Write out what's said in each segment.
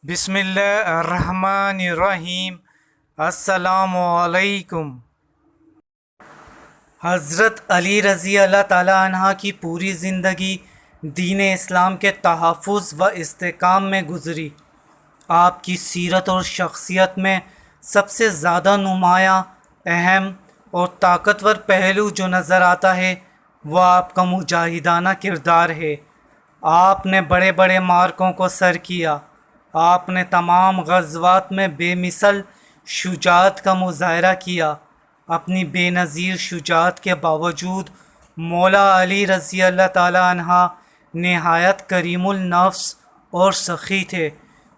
بسم اللہ الرحمن الرحیم۔ السلام علیکم۔ حضرت علی رضی اللہ تعالیٰ عنہ کی پوری زندگی دین اسلام کے تحفظ و استحکام میں گزری۔ آپ کی سیرت اور شخصیت میں سب سے زیادہ نمایاں، اہم اور طاقتور پہلو جو نظر آتا ہے وہ آپ کا مجاہدانہ کردار ہے۔ آپ نے بڑے بڑے مارکوں کو سر کیا۔ آپ نے تمام غزوات میں بے مثل شجاعت کا مظاہرہ کیا۔ اپنی بے نظیر شجاعت کے باوجود مولا علی رضی اللہ تعالیٰ عنہ نہایت کریم النفس اور سخی تھے۔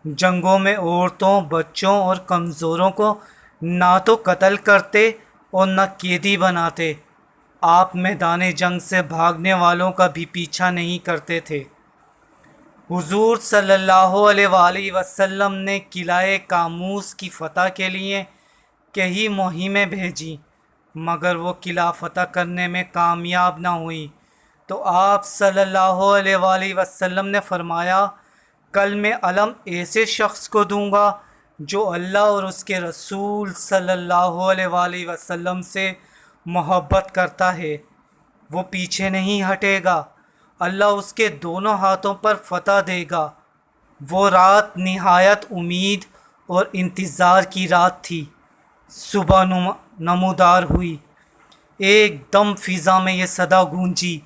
جنگوں میں عورتوں، بچوں اور کمزوروں کو نہ تو قتل کرتے اور نہ قیدی بناتے۔ آپ میدان جنگ سے بھاگنے والوں کا بھی پیچھا نہیں کرتے تھے۔ حضور صلی اللہ علیہ وآلہ وسلم نے قلعہ کاموس کی فتح کے لیے کئی مہمیں بھیجیں، مگر وہ قلعہ فتح کرنے میں کامیاب نہ ہوئیں۔ تو آپ صلی اللہ علیہ وآلہ وسلم نے فرمایا، کل میں علم ایسے شخص کو دوں گا جو اللہ اور اس کے رسول صلی اللہ علیہ وآلہ وسلم سے محبت کرتا ہے، وہ پیچھے نہیں ہٹے گا، اللہ اس کے دونوں ہاتھوں پر فتح دے گا۔ وہ رات نہایت امید اور انتظار کی رات تھی۔ صبح نمودار ہوئی، ایک دم فضا میں یہ صدا گونجی،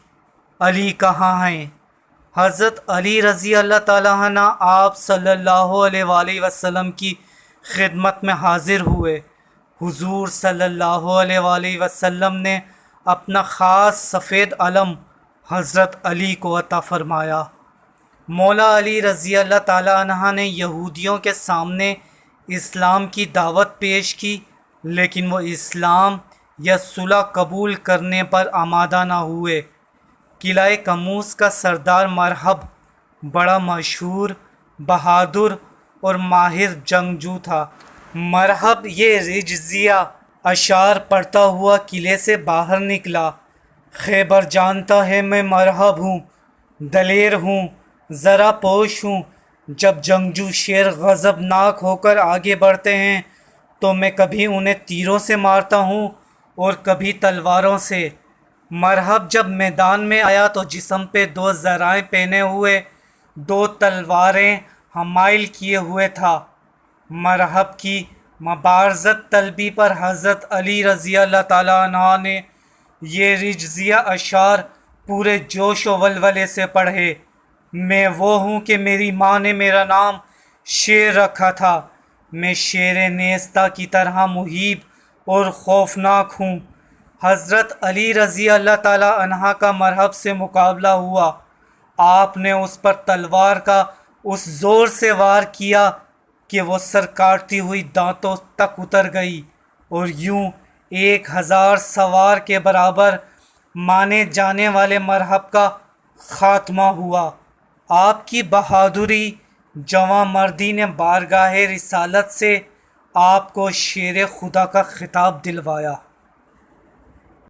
علی کہاں ہیں؟ حضرت علی رضی اللہ تعالیٰ عنہ آپ صلی اللہ علیہ وآلہ وسلم کی خدمت میں حاضر ہوئے۔ حضور صلی اللہ علیہ وآلہ وسلم نے اپنا خاص سفید علم حضرت علی کو عطا فرمایا۔ مولا علی رضی اللہ تعالیٰ عنہ نے یہودیوں کے سامنے اسلام کی دعوت پیش کی، لیکن وہ اسلام یا صلح قبول کرنے پر آمادہ نہ ہوئے۔ قلعہ کاموس کا سردار مرحب بڑا مشہور، بہادر اور ماہر جنگجو تھا۔ مرحب یہ رجزیہ اشعار پڑھتا ہوا قلعے سے باہر نکلا، خیبر جانتا ہے میں مرحب ہوں، دلیر ہوں، ذرا پوش ہوں۔ جب جنگجو شیر غضبناک ہو کر آگے بڑھتے ہیں تو میں کبھی انہیں تیروں سے مارتا ہوں اور کبھی تلواروں سے۔ مرحب جب میدان میں آیا تو جسم پہ 2 ذرائع پہنے ہوئے، 2 تلواریں حمائل کیے ہوئے تھا۔ مرحب کی مبارزت طلبی پر حضرت علی رضی اللہ تعالیٰ عنہ نے یہ رجزیہ اشعار پورے جوش و ولولے سے پڑھے۔ میں وہ ہوں کہ میری ماں نے میرا نام شیر رکھا تھا، میں شیر نیستہ کی طرح مہیب اور خوفناک ہوں۔ حضرت علی رضی اللہ تعالیٰ عنہ کا مرحب سے مقابلہ ہوا۔ آپ نے اس پر تلوار کا اس زور سے وار کیا کہ وہ سر کاٹتی ہوئی دانتوں تک اتر گئی، اور یوں 1000 سوار کے برابر مانے جانے والے مرحب کا خاتمہ ہوا۔ آپ کی بہادری، جواں مردی نے بارگاہ رسالت سے آپ کو شیر خدا کا خطاب دلوایا۔